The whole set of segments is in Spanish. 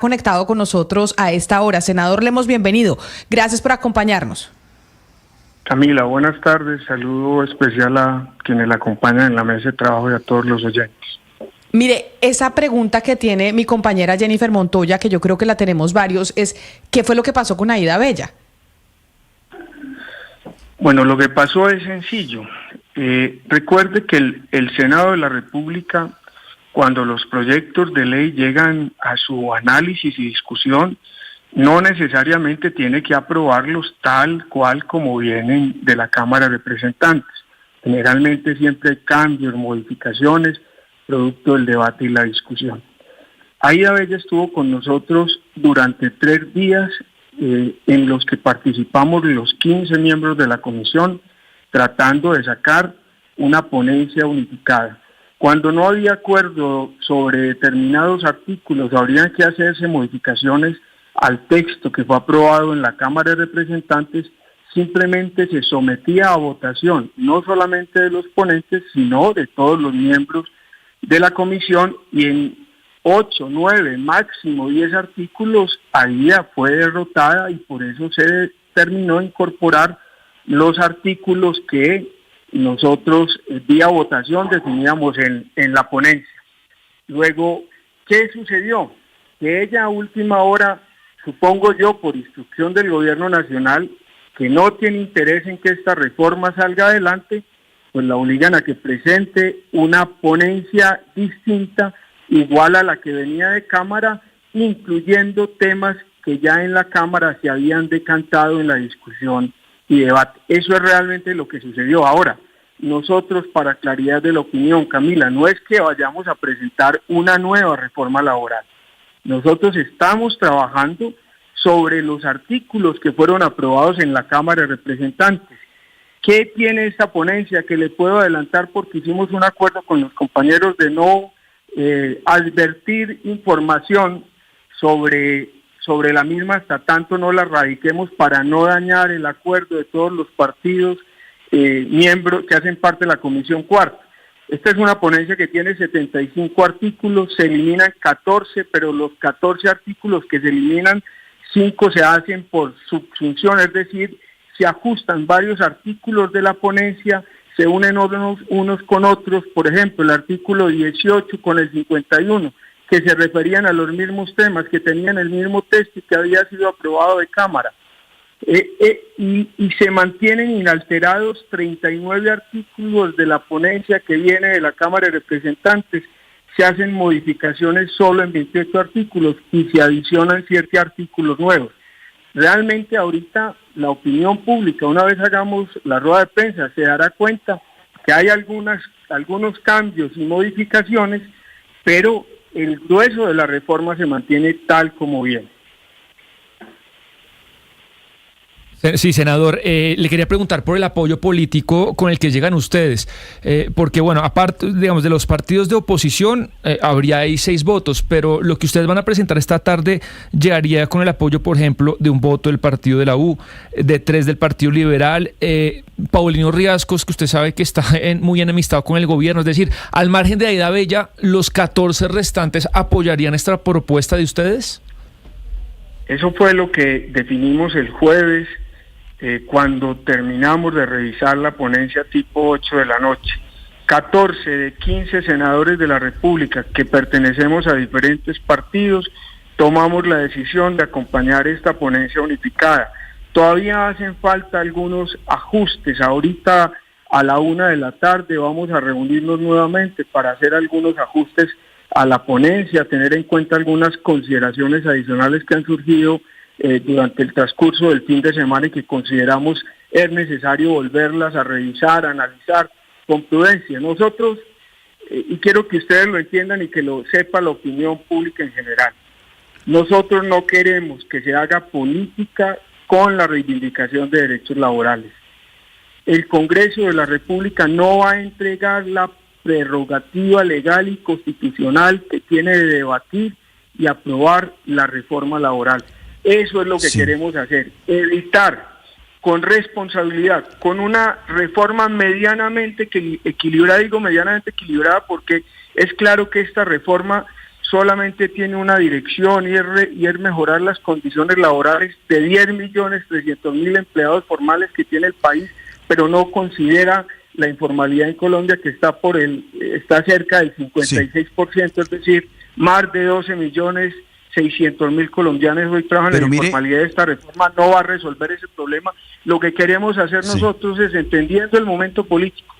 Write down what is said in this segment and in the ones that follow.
Conectado con nosotros a esta hora. Senador Lemos, bienvenido. Gracias por acompañarnos. Camila, buenas tardes. Saludo especial a quienes la acompañan en la mesa de trabajo y a todos los oyentes. Mire, esa pregunta que tiene mi compañera Jennifer Montoya, que yo creo que la tenemos varios, es ¿qué fue lo que pasó con Aida Bella? Bueno, lo que pasó es sencillo. Recuerde que el Senado de la República, cuando los proyectos de ley llegan a su análisis y discusión, no necesariamente tiene que aprobarlos tal cual como vienen de la Cámara de Representantes. Generalmente siempre hay cambios, modificaciones, producto del debate y la discusión. Aida Bella estuvo con nosotros durante 3 días en los que participamos los 15 miembros de la comisión tratando de sacar una ponencia unificada. Cuando no había acuerdo sobre determinados artículos, habrían que hacerse modificaciones al texto que fue aprobado en la Cámara de Representantes. Simplemente se sometía a votación, no solamente de los ponentes, sino de todos los miembros de la comisión, y en 8, 9, máximo 10 artículos, Aida fue derrotada y por eso se determinó incorporar los artículos que nosotros vía votación definíamos en la ponencia. Luego, ¿qué sucedió? Que ella a última hora, supongo yo, por instrucción del gobierno nacional, que no tiene interés en que esta reforma salga adelante, pues la obligan a que presente una ponencia distinta, igual a la que venía de Cámara, incluyendo temas que ya en la Cámara se habían decantado en la discusión y debate. Eso es realmente lo que sucedió. Ahora, nosotros, para claridad de la opinión, Camila, no es que vayamos a presentar una nueva reforma laboral. Nosotros estamos trabajando sobre los artículos que fueron aprobados en la Cámara de Representantes. ¿Qué tiene esta ponencia? Que le puedo adelantar porque hicimos un acuerdo con los compañeros de no advertir información sobre la misma hasta tanto no la radiquemos, para no dañar el acuerdo de todos los partidos miembros que hacen parte de la Comisión Cuarta. Esta es una ponencia que tiene 75 artículos, se eliminan 14, pero los 14 artículos que se eliminan, 5 se hacen por subsunción, es decir, se ajustan varios artículos de la ponencia, se unen unos con otros. Por ejemplo, el artículo 18 con el 51, que se referían a los mismos temas, que tenían el mismo texto y que había sido aprobado de Cámara. Y se mantienen inalterados 39 artículos de la ponencia que viene de la Cámara de Representantes. Se hacen modificaciones solo en 28 artículos y se adicionan 7 artículos nuevos. Realmente ahorita la opinión pública, una vez hagamos la rueda de prensa, se dará cuenta que hay algunos cambios y modificaciones, pero el grueso de la reforma se mantiene tal como viene. Sí, senador, le quería preguntar por el apoyo político con el que llegan ustedes, porque bueno, aparte, digamos, de los partidos de oposición, habría ahí 6 votos, pero lo que ustedes van a presentar esta tarde llegaría con el apoyo, por ejemplo, de un voto del partido de la U, de 3 del Partido Liberal, Paulino Riascos, que usted sabe que está muy enemistado con el gobierno, es decir, al margen de Aida Bella, ¿los 14 restantes apoyarían esta propuesta de ustedes? Eso fue lo que definimos el jueves, cuando terminamos de revisar la ponencia tipo 8 de la noche. 14 de 15 senadores de la República que pertenecemos a diferentes partidos tomamos la decisión de acompañar esta ponencia unificada. Todavía hacen falta algunos ajustes. Ahorita a la 1 de la tarde vamos a reunirnos nuevamente para hacer algunos ajustes a la ponencia, tener en cuenta algunas consideraciones adicionales que han surgido durante el transcurso del fin de semana y que consideramos es necesario volverlas a revisar, a analizar con prudencia. Nosotros, y quiero que ustedes lo entiendan y que lo sepa la opinión pública en general, nosotros no queremos que se haga política con la reivindicación de derechos laborales. El Congreso de la República no va a entregar la prerrogativa legal y constitucional que tiene de debatir y aprobar la reforma laboral. Eso es lo que queremos hacer, evitar con responsabilidad, con una reforma medianamente equilibrada, digo medianamente equilibrada porque es claro que esta reforma solamente tiene una dirección y es mejorar las condiciones laborales de 10.300.000 empleados formales que tiene el país, pero no considera la informalidad en Colombia, que está cerca del 56%, sí. Es decir, más de 12.600.000 colombianos hoy trabajan en la informalidad. Esta reforma no va a resolver ese problema. Lo que queremos hacer nosotros es, entendiendo el momento político,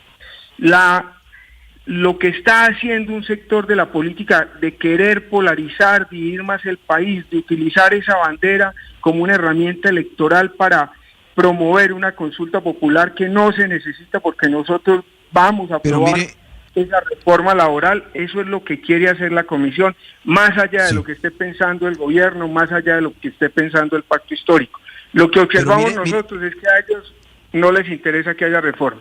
lo que está haciendo un sector de la política de querer polarizar, dividir más el país, de utilizar esa bandera como una herramienta electoral para promover una consulta popular que no se necesita, porque nosotros vamos a aprobar esa reforma laboral. Eso es lo que quiere hacer la comisión, más allá de lo que esté pensando el gobierno, más allá de lo que esté pensando el pacto histórico. Lo que observamos nosotros es que a ellos no les interesa que haya reforma.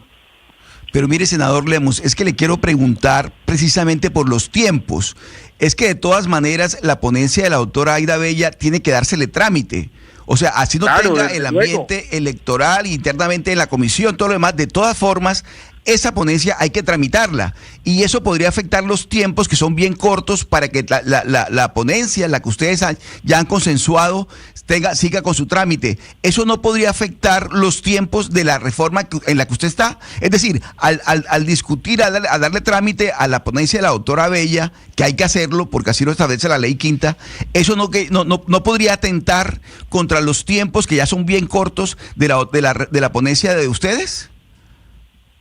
Pero mire, senador Lemos, es que le quiero preguntar precisamente por los tiempos. Es que de todas maneras la ponencia de la doctora Aida Bella tiene que dársele trámite. O sea, así no tenga el ambiente electoral internamente en la comisión, todo lo demás, de todas formas, esa ponencia hay que tramitarla. Y eso podría afectar los tiempos, que son bien cortos, para que la ponencia, la que ustedes ya han consensuado, siga con su trámite. ¿Eso no podría afectar los tiempos de la reforma en la que usted está? Es decir, al discutir, a darle trámite a la ponencia de la doctora Bella, que hay que hacerlo, porque así lo establece la ley quinta, ¿eso no podría atentar contra los tiempos que ya son bien cortos de la ponencia de ustedes?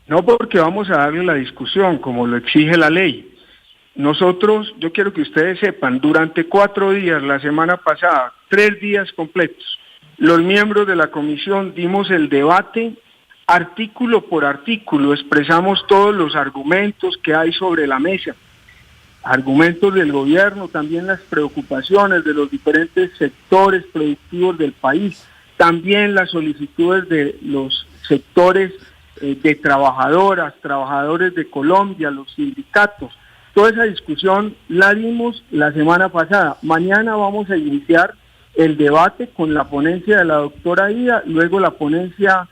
No, porque vamos a darle la discusión como lo exige la ley. Nosotros, yo quiero que ustedes sepan, durante 4 días, la semana pasada, 3 días completos, los miembros de la comisión dimos el debate artículo por artículo, expresamos todos los argumentos que hay sobre la mesa, argumentos del gobierno, también las preocupaciones de los diferentes sectores productivos del país, también las solicitudes de los sectores de trabajadores de Colombia, los sindicatos. Toda esa discusión la dimos la semana pasada. Mañana vamos a iniciar el debate con la ponencia de la doctora Aida, luego la ponencia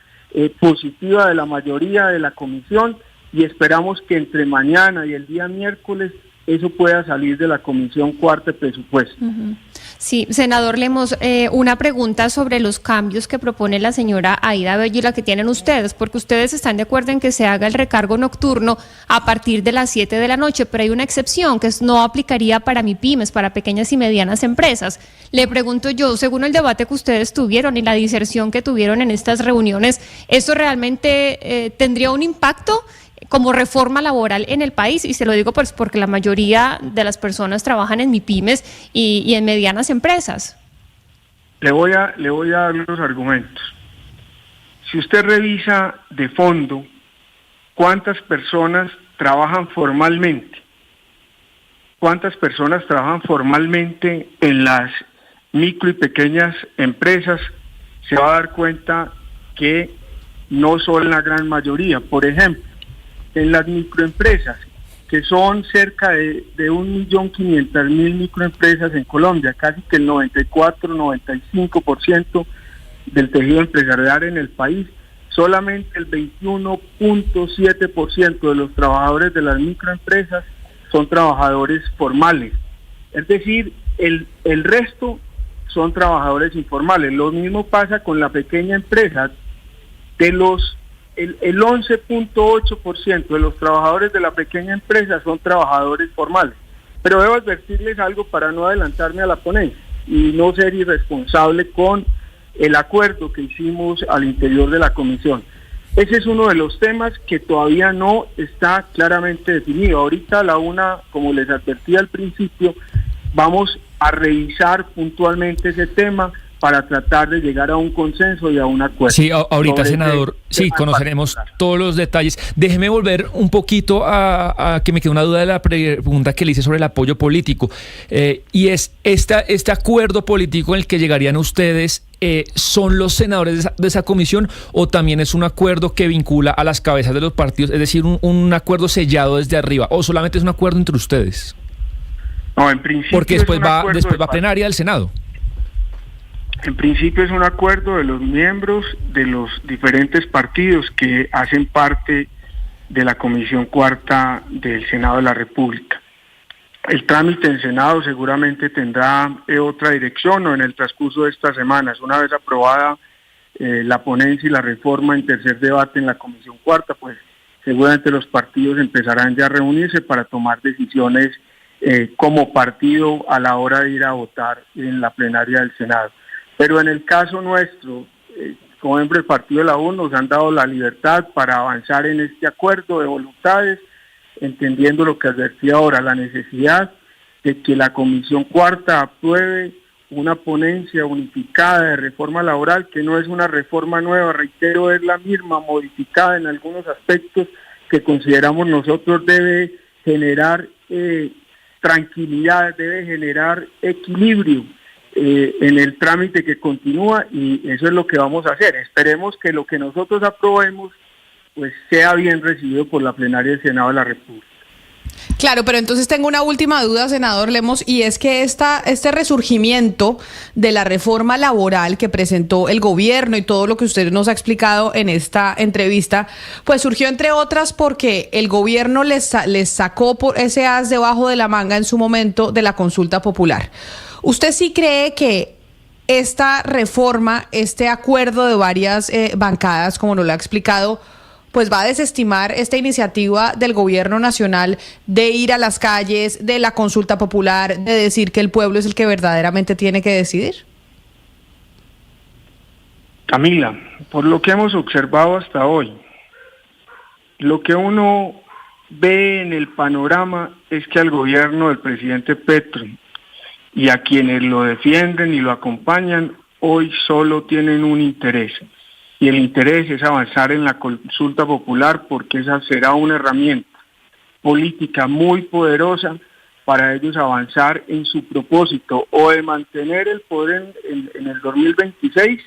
positiva de la mayoría de la comisión, y esperamos que entre mañana y el día miércoles eso pueda salir de la Comisión Cuarta de Presupuesto. Uh-huh. Sí, senador Lemos, una pregunta sobre los cambios que propone la señora Aida Bella y la que tienen ustedes, porque ustedes están de acuerdo en que se haga el recargo nocturno a partir de las 7 de la noche, pero hay una excepción que no aplicaría para MIPYMES, para pequeñas y medianas empresas. Le pregunto yo, según el debate que ustedes tuvieron y la diserción que tuvieron en estas reuniones, ¿esto realmente tendría un impacto como reforma laboral en el país? Y se lo digo pues porque la mayoría de las personas trabajan en MIPYMES y en medianas empresas. Le voy a dar los argumentos. Si usted revisa de fondo cuántas personas trabajan formalmente en las micro y pequeñas empresas, se va a dar cuenta que no son la gran mayoría. Por ejemplo, en las microempresas, que son cerca de 1.500.000 microempresas en Colombia, casi que el 94-95% del tejido empresarial en el país, solamente el 21.7% de los trabajadores de las microempresas son trabajadores formales. Es decir, el resto son trabajadores informales. Lo mismo pasa con la pequeña empresa. El 11.8% de los trabajadores de la pequeña empresa son trabajadores formales. Pero debo advertirles algo para no adelantarme a la ponencia y no ser irresponsable con el acuerdo que hicimos al interior de la comisión. Ese es uno de los temas que todavía no está claramente definido. Ahorita a la una, como les advertí al principio, vamos a revisar puntualmente ese tema para tratar de llegar a un consenso y a un acuerdo. Sí, ahorita, senador, sí, conoceremos todos los detalles. Déjeme volver un poquito a que me quedó una duda de la pregunta que le hice sobre el apoyo político. Y es, este acuerdo político en el que llegarían ustedes, ¿son los senadores de esa comisión o también es un acuerdo que vincula a las cabezas de los partidos? Es decir, un acuerdo sellado desde arriba, ¿o solamente es un acuerdo entre ustedes? No, en principio. Porque después va a plenaria del Senado. En principio es un acuerdo de los miembros de los diferentes partidos que hacen parte de la Comisión Cuarta del Senado de la República. El trámite en Senado seguramente tendrá otra dirección o en el transcurso de estas semanas. Una vez aprobada la ponencia y la reforma en tercer debate en la Comisión Cuarta, pues seguramente los partidos empezarán ya a reunirse para tomar decisiones como partido a la hora de ir a votar en la plenaria del Senado. Pero en el caso nuestro, como miembro del Partido de la U, nos han dado la libertad para avanzar en este acuerdo de voluntades, entendiendo lo que advertí ahora, la necesidad de que la Comisión Cuarta apruebe una ponencia unificada de reforma laboral, que no es una reforma nueva, reitero, es la misma, modificada en algunos aspectos que consideramos nosotros debe generar tranquilidad, debe generar equilibrio en el trámite que continúa, y eso es lo que vamos a hacer. Esperemos que lo que nosotros aprobemos pues sea bien recibido por la plenaria del Senado de la República. Claro, pero entonces tengo una última duda, senador Lemos, y es que este resurgimiento de la reforma laboral que presentó el gobierno y todo lo que usted nos ha explicado en esta entrevista, pues surgió entre otras porque el gobierno les sacó por ese as debajo de la manga en su momento de la consulta popular. ¿Usted sí cree que esta reforma, este acuerdo de varias bancadas, como nos lo ha explicado, pues va a desestimar esta iniciativa del gobierno nacional de ir a las calles, de la consulta popular, de decir que el pueblo es el que verdaderamente tiene que decidir? Camila, por lo que hemos observado hasta hoy, lo que uno ve en el panorama es que al gobierno del presidente Petro y a quienes lo defienden y lo acompañan hoy solo tienen un interés. Y el interés es avanzar en la consulta popular, porque esa será una herramienta política muy poderosa para ellos avanzar en su propósito o de mantener el poder en el 2026,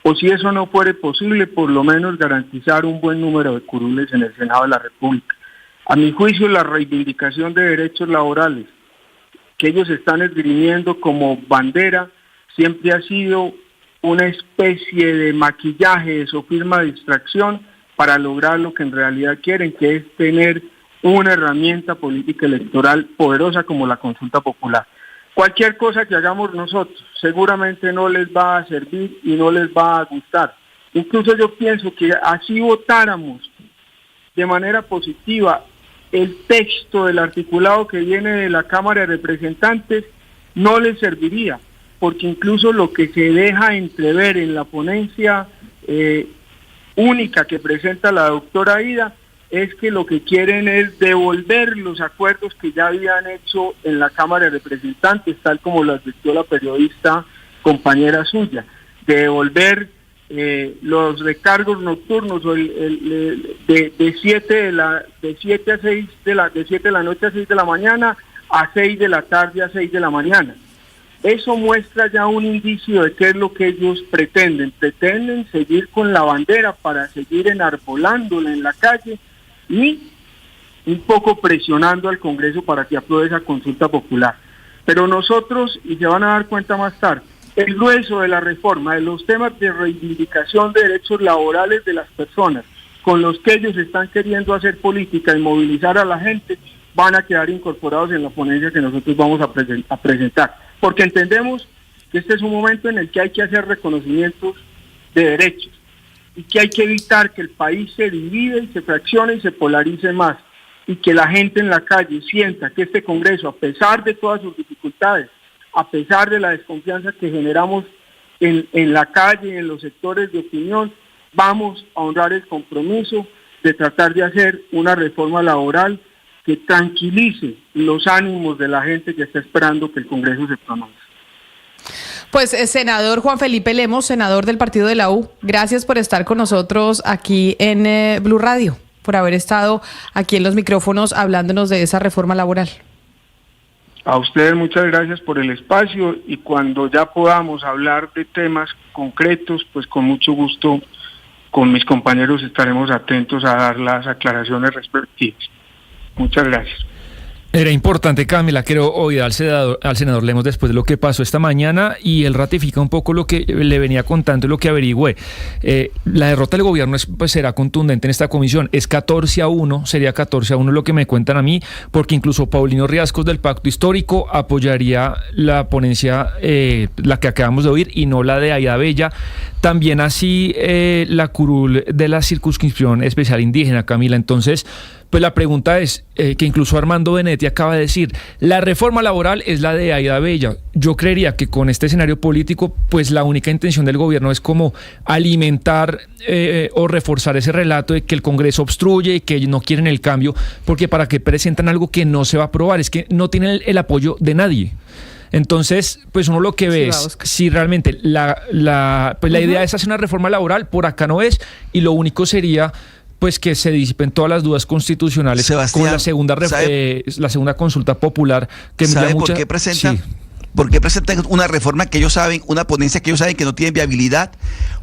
o si eso no fuere posible, por lo menos garantizar un buen número de curules en el Senado de la República. A mi juicio, la reivindicación de derechos laborales que ellos están esgrimiendo como bandera siempre ha sido una especie de maquillaje, de sofisma, de distracción para lograr lo que en realidad quieren, que es tener una herramienta política electoral poderosa como la consulta popular. Cualquier cosa que hagamos nosotros seguramente no les va a servir y no les va a gustar. Incluso yo pienso que así votáramos de manera positiva el texto del articulado que viene de la Cámara de Representantes, no les serviría, porque incluso lo que se deja entrever en la ponencia única que presenta la doctora Aida es que lo que quieren es devolver los acuerdos que ya habían hecho en la Cámara de Representantes, tal como lo advirtió la periodista compañera suya, devolver los recargos nocturnos de 7 de la noche a 6 de la mañana a 6 de la tarde a 6 de la mañana. Eso muestra ya un indicio de qué es lo que ellos pretenden. Pretenden seguir con la bandera para seguir enarbolándola en la calle y un poco presionando al Congreso para que apruebe esa consulta popular. Pero nosotros, y se van a dar cuenta más tarde, el grueso de la reforma, de los temas de reivindicación de derechos laborales de las personas, con los que ellos están queriendo hacer política y movilizar a la gente, van a quedar incorporados en la ponencia que nosotros vamos a presentar. Porque entendemos que este es un momento en el que hay que hacer reconocimientos de derechos y que hay que evitar que el país se divida y se fraccione y se polarice más, y que la gente en la calle sienta que este Congreso, a pesar de todas sus dificultades, a pesar de la desconfianza que generamos en la calle y en los sectores de opinión, vamos a honrar el compromiso de tratar de hacer una reforma laboral que tranquilice los ánimos de la gente que está esperando que el Congreso se pronuncie. Pues senador Juan Felipe Lemos, senador del Partido de la U, gracias por estar con nosotros aquí en Blue Radio, por haber estado aquí en los micrófonos hablándonos de esa reforma laboral. A ustedes muchas gracias por el espacio, y cuando ya podamos hablar de temas concretos, pues con mucho gusto con mis compañeros estaremos atentos a dar las aclaraciones respectivas. Muchas gracias. Era importante, Camila, quiero oír al senador Lemos después de lo que pasó esta mañana, y él ratifica un poco lo que le venía contando y lo que averigüé. La derrota del gobierno será contundente en esta comisión. Es 14-1, sería 14-1 lo que me cuentan a mí, porque incluso Paulino Riascos del Pacto Histórico apoyaría la ponencia, la que acabamos de oír, y no la de Aida Bella. También así la curul de la circunscripción especial indígena, Camila. Entonces, pues la pregunta es, que incluso Armando Benetti acaba de decir, la reforma laboral es la de Aida Bella. Yo creería que con este escenario político, pues la única intención del gobierno es como alimentar o reforzar ese relato de que el Congreso obstruye y que no quieren el cambio, porque para qué presentan algo que no se va a aprobar, es que no tienen el apoyo de nadie. Entonces, pues uno lo que ve es si realmente la idea es hacer una reforma laboral, por acá no es, y lo único sería pues que se disipen todas las dudas constitucionales, Sebastián, con la segunda consulta popular. Que ¿sabe por qué presentan? Sí. ¿Por qué presentan una reforma que ellos saben, una ponencia que ellos saben que no tiene viabilidad?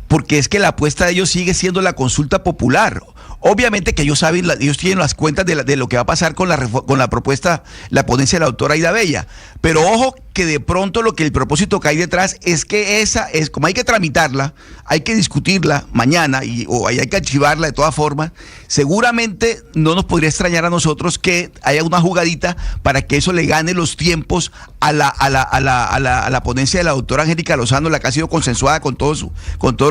Porque es que la apuesta de ellos sigue siendo la consulta popular. Obviamente que ellos saben, ellos tienen las cuentas de lo que va a pasar con la propuesta, la ponencia de la doctora Aida Bella. Pero ojo que de pronto el propósito que hay detrás es que como hay que tramitarla, hay que discutirla mañana o hay que archivarla de todas formas, seguramente no nos podría extrañar a nosotros que haya una jugadita para que eso le gane los tiempos a la ponencia de la doctora Angélica Lozano, la que ha sido consensuada con todos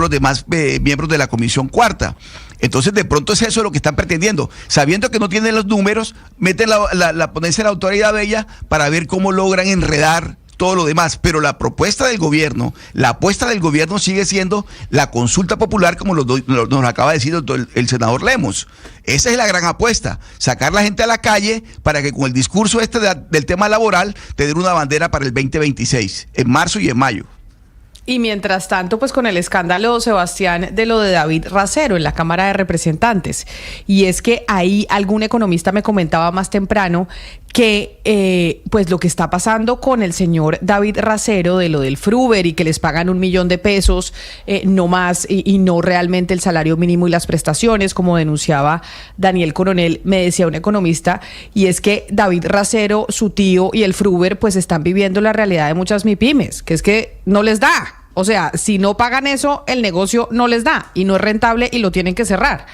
los demás miembros de la Comisión Cuarta. Entonces, de pronto es eso lo que están pretendiendo. Sabiendo que no tienen los números, meten la ponencia de la doctora Aida Bella para ver cómo logran enredar todo lo demás. Pero la propuesta del gobierno, la apuesta del gobierno sigue siendo la consulta popular, como nos acaba de decir el senador Lemos. Esa es la gran apuesta, sacar la gente a la calle para que con el discurso del tema laboral te den una bandera para el 2026, en marzo y en mayo. Y mientras tanto, pues con el escándalo, Sebastián, de lo de David Racero en la Cámara de Representantes. Y es que ahí algún economista me comentaba más temprano que pues lo que está pasando con el señor David Racero, de lo del Fruver y que les pagan $1 millón no más y no realmente el salario mínimo y las prestaciones, como denunciaba Daniel Coronel, me decía un economista, y es que David Racero, su tío y el Fruver pues están viviendo la realidad de muchas MIPYMES, que es que no les da. O sea, si no pagan eso, el negocio no les da y no es rentable y lo tienen que cerrar.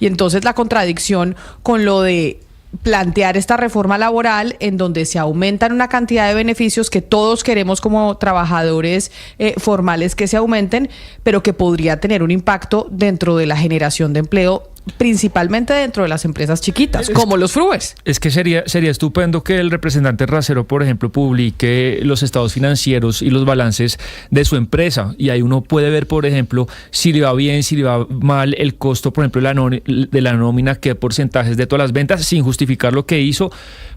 Y entonces la contradicción con lo de plantear esta reforma laboral en donde se aumentan una cantidad de beneficios que todos queremos como trabajadores formales que se aumenten, pero que podría tener un impacto dentro de la generación de empleo, principalmente dentro de las empresas chiquitas, como los Frubers. Es que sería estupendo que el representante Racero, por ejemplo, publique los estados financieros y los balances de su empresa, y ahí uno puede ver, por ejemplo, si le va bien, si le va mal, el costo, por ejemplo, de la nómina, qué porcentajes de todas las ventas, sin justificar lo que hizo,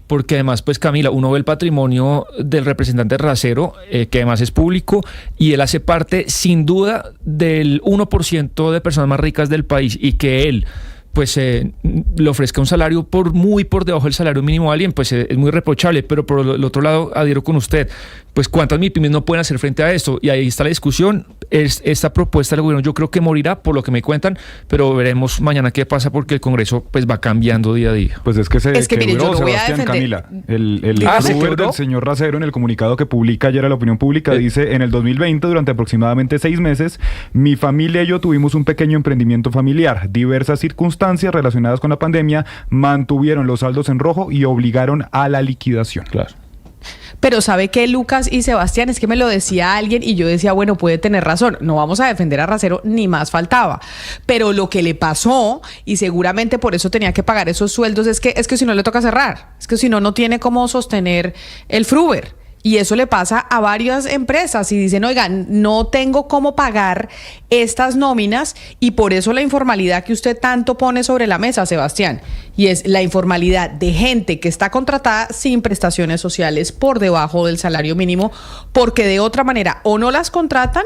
porque además, pues Camila, uno ve el patrimonio del representante Racero, que además es público, y él hace parte, sin duda, del 1% de personas más ricas del país, y que él pues le ofrezca un salario muy por debajo del salario mínimo a alguien, pues es muy reprochable. Pero por el otro lado, adhiero con usted, pues cuántas MIPYMES no pueden hacer frente a esto, y ahí está la discusión. Esta propuesta del gobierno yo creo que morirá, por lo que me cuentan, pero veremos mañana qué pasa, porque el Congreso pues va cambiando día a día. Pues es que mire, yo lo voy a defender. Camila, el Fruver del señor Racero, en el comunicado que publica ayer a la opinión pública, dice: en el 2020, durante aproximadamente 6 meses, mi familia y yo tuvimos un pequeño emprendimiento familiar. Diversas circunstancias relacionadas con la pandemia mantuvieron los saldos en rojo y obligaron a la liquidación. Claro. Pero ¿sabe qué, Lucas y Sebastián? Es que me lo decía alguien y yo decía, bueno, puede tener razón, no vamos a defender a Racero, ni más faltaba. Pero lo que le pasó, y seguramente por eso tenía que pagar esos sueldos, es que si no le toca cerrar, es que si no, no tiene cómo sostener el Fruver. Y eso le pasa a varias empresas y dicen, oigan, no tengo cómo pagar estas nóminas, y por eso la informalidad que usted tanto pone sobre la mesa, Sebastián, y es la informalidad de gente que está contratada sin prestaciones sociales por debajo del salario mínimo, porque de otra manera o no las contratan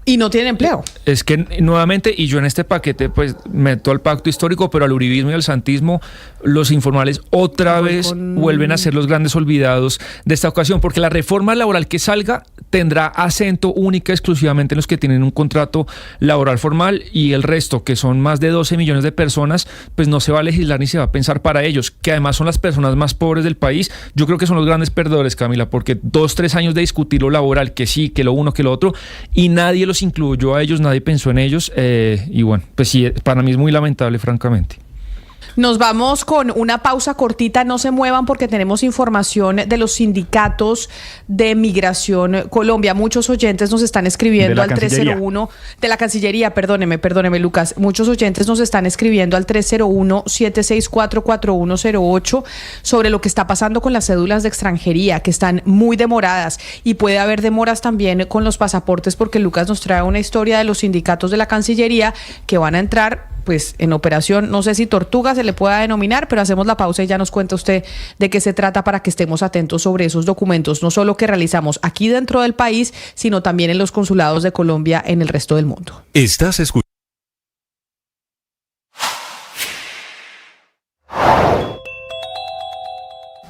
Y no tienen empleo. Es que nuevamente, y yo en este paquete pues meto al pacto histórico, pero al uribismo y al santismo, los informales otra vez vuelven a ser los grandes olvidados de esta ocasión, porque la reforma laboral que salga tendrá acento única exclusivamente en los que tienen un contrato laboral formal, y el resto, que son más de 12 millones de personas, pues no se va a legislar ni se va a pensar para ellos, que además son las personas más pobres del país. Yo creo que son los grandes perdedores, Camila, porque 2-3 años de discutir lo laboral, que sí, que lo uno, que lo otro, y nadie los incluyó a ellos, nadie pensó en ellos, y bueno, pues sí, para mí es muy lamentable, francamente. Nos vamos con una pausa cortita, no se muevan porque tenemos información de los sindicatos de Migración Colombia. Muchos oyentes nos están escribiendo al 301 de la Cancillería, perdóneme Lucas, muchos oyentes nos están escribiendo al 301-764-4108 sobre lo que está pasando con las cédulas de extranjería, que están muy demoradas, y puede haber demoras también con los pasaportes, porque Lucas nos trae una historia de los sindicatos de la Cancillería que van a entrar pues en operación, no sé si tortuga se le pueda denominar, pero hacemos la pausa y ya nos cuenta usted de qué se trata para que estemos atentos sobre esos documentos, no solo que realizamos aquí dentro del país, sino también en los consulados de Colombia en el resto del mundo. Estás escuchando.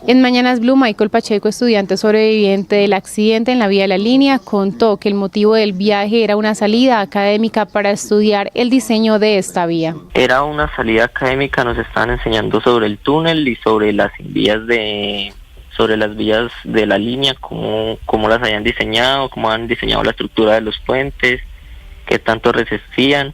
En Mañanas Blue, Michael Pacheco, estudiante sobreviviente del accidente en la vía de la línea, contó que el motivo del viaje era una salida académica para estudiar el diseño de esta vía. Era una salida académica, nos estaban enseñando sobre el túnel y sobre las vías de la línea, cómo las habían diseñado, cómo han diseñado la estructura de los puentes, qué tanto resistían.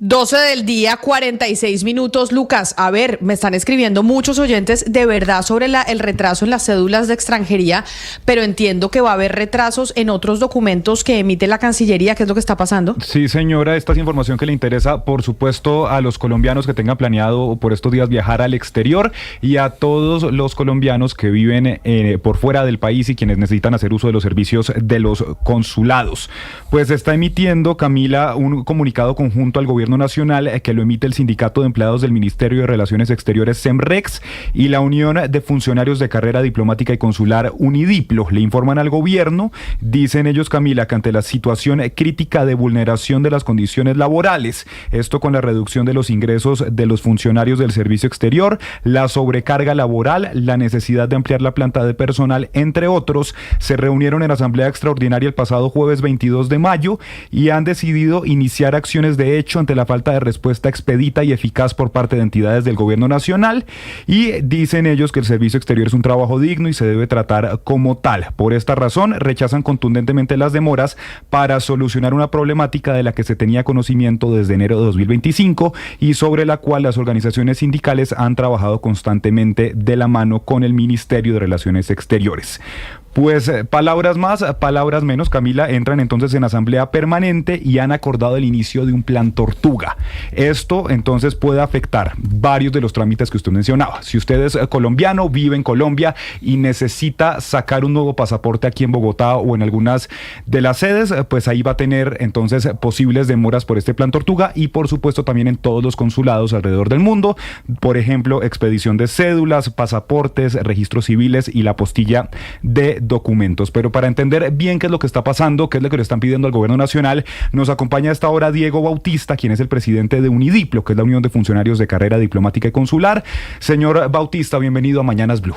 12 del día, 46 minutos. Lucas, a ver, me están escribiendo muchos oyentes de verdad sobre el retraso en las cédulas de extranjería, pero entiendo que va a haber retrasos en otros documentos que emite la Cancillería. ¿Qué es lo que está pasando? Sí, señora, esta es información que le interesa, por supuesto, a los colombianos que tengan planeado por estos días viajar al exterior, y a todos los colombianos que viven por fuera del país y quienes necesitan hacer uso de los servicios de los consulados. Pues está emitiendo, Camila, un comunicado conjunto al gobierno nacional que lo emite el Sindicato de Empleados del Ministerio de Relaciones Exteriores, SEMREX, y la Unión de Funcionarios de Carrera Diplomática y Consular, UNIDIPLO. Le informan al gobierno, dicen ellos, Camila, que ante la situación crítica de vulneración de las condiciones laborales, esto con la reducción de los ingresos de los funcionarios del servicio exterior, la sobrecarga laboral, la necesidad de ampliar la planta de personal, entre otros, se reunieron en asamblea extraordinaria el pasado jueves 22 de mayo y han decidido iniciar acciones de hecho ante la falta de respuesta expedita y eficaz por parte de entidades del gobierno nacional, y dicen ellos que el servicio exterior es un trabajo digno y se debe tratar como tal. Por esta razón rechazan contundentemente las demoras para solucionar una problemática de la que se tenía conocimiento desde enero de 2025 y sobre la cual las organizaciones sindicales han trabajado constantemente de la mano con el Ministerio de Relaciones Exteriores. Pues palabras más, palabras menos, Camila, entran entonces en asamblea permanente y han acordado el inicio de un plan tortuga. Esto entonces puede afectar varios de los trámites que usted mencionaba. Si usted es colombiano, vive en Colombia y necesita sacar un nuevo pasaporte aquí en Bogotá o en algunas de las sedes, pues ahí va a tener entonces posibles demoras por este plan tortuga, y por supuesto también en todos los consulados alrededor del mundo, por ejemplo, expedición de cédulas, pasaportes, registros civiles y la postilla de documentos. Pero para entender bien qué es lo que está pasando, qué es lo que le están pidiendo al gobierno nacional, nos acompaña a esta hora Diego Bautista, quien es el presidente de UNIDIPLO, que es la Unión de Funcionarios de Carrera Diplomática y Consular. Señor Bautista, bienvenido a Mañanas Blue.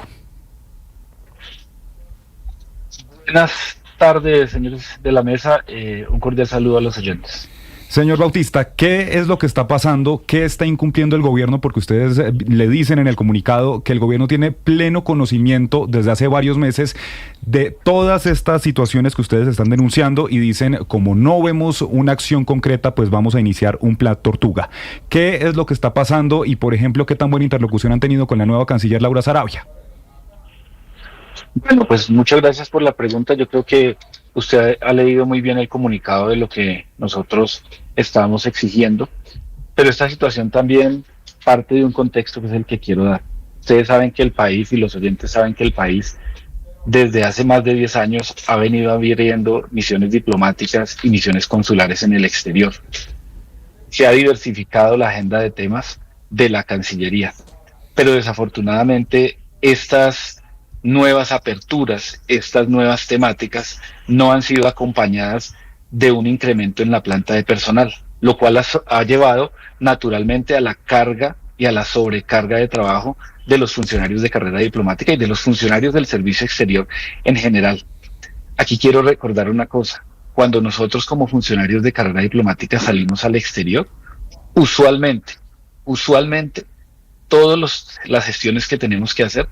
Buenas tardes, señores de la mesa. Un cordial saludo a los oyentes. Señor Bautista, ¿qué es lo que está pasando? ¿Qué está incumpliendo el gobierno? Porque ustedes le dicen en el comunicado que el gobierno tiene pleno conocimiento desde hace varios meses de todas estas situaciones que ustedes están denunciando, y dicen, como no vemos una acción concreta, pues vamos a iniciar un plan tortuga. ¿Qué es lo que está pasando? Y, por ejemplo, ¿qué tan buena interlocución han tenido con la nueva canciller Laura Sarabia? Bueno, pues muchas gracias por la pregunta. Yo creo que usted ha leído muy bien el comunicado de lo que nosotros estábamos exigiendo, pero esta situación también parte de un contexto que es el que quiero dar. Ustedes saben que el país, y los oyentes saben que el país desde hace más de 10 años ha venido abriendo misiones diplomáticas y misiones consulares en el exterior. Se ha diversificado la agenda de temas de la Cancillería, pero desafortunadamente estas nuevas aperturas, estas nuevas temáticas, no han sido acompañadas de un incremento en la planta de personal, lo cual ha llevado naturalmente a la carga y a la sobrecarga de trabajo de los funcionarios de carrera diplomática y de los funcionarios del servicio exterior en general. Aquí quiero recordar una cosa: cuando nosotros como funcionarios de carrera diplomática salimos al exterior, usualmente, todas las gestiones que tenemos que hacer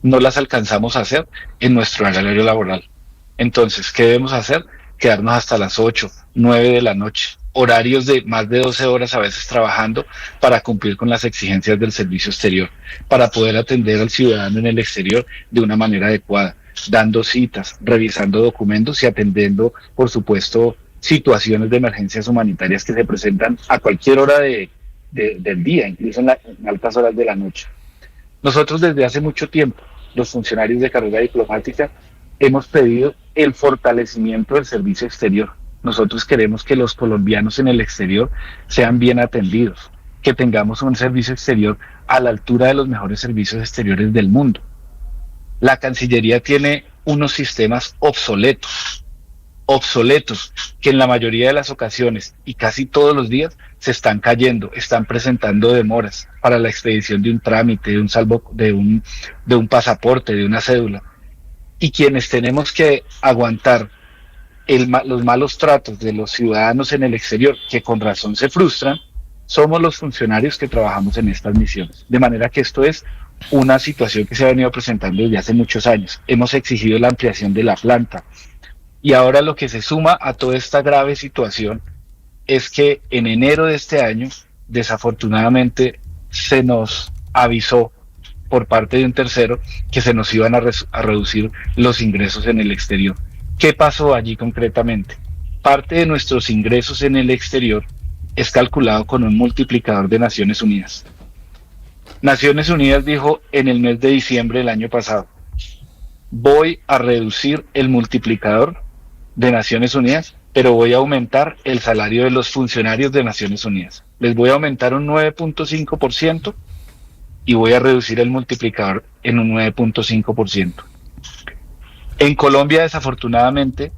no las alcanzamos a hacer en nuestro horario laboral. Entonces, ¿qué debemos hacer? Quedarnos hasta las 8, 9 de la noche, horarios de más de 12 horas a veces trabajando para cumplir con las exigencias del servicio exterior, para poder atender al ciudadano en el exterior de una manera adecuada, dando citas, revisando documentos y atendiendo, por supuesto, situaciones de emergencias humanitarias que se presentan a cualquier hora del día, incluso en altas horas de la noche. Nosotros desde hace mucho tiempo, los funcionarios de carrera diplomática, hemos pedido el fortalecimiento del servicio exterior. Nosotros queremos que los colombianos en el exterior sean bien atendidos, que tengamos un servicio exterior a la altura de los mejores servicios exteriores del mundo. La Cancillería tiene unos sistemas obsoletos, que en la mayoría de las ocasiones y casi todos los días se están cayendo, están presentando demoras para la expedición de un trámite, de un salvo, de un pasaporte, de una cédula. Y quienes tenemos que aguantar los malos tratos de los ciudadanos en el exterior, que con razón se frustran, somos los funcionarios que trabajamos en estas misiones. De manera que esto es una situación que se ha venido presentando desde hace muchos años. Hemos exigido la ampliación de la planta. Y ahora lo que se suma a toda esta grave situación es que en enero de este año, desafortunadamente, se nos avisó por parte de un tercero que se nos iban a reducir los ingresos en el exterior. ¿Qué pasó allí concretamente? Parte de nuestros ingresos en el exterior es calculado con un multiplicador de Naciones Unidas. Naciones Unidas dijo en el mes de diciembre del año pasado: voy a reducir el multiplicador de Naciones Unidas, pero voy a aumentar el salario de los funcionarios de Naciones Unidas. Les voy a aumentar un 9.5% y voy a reducir el multiplicador en un 9.5%. En Colombia, desafortunadamente,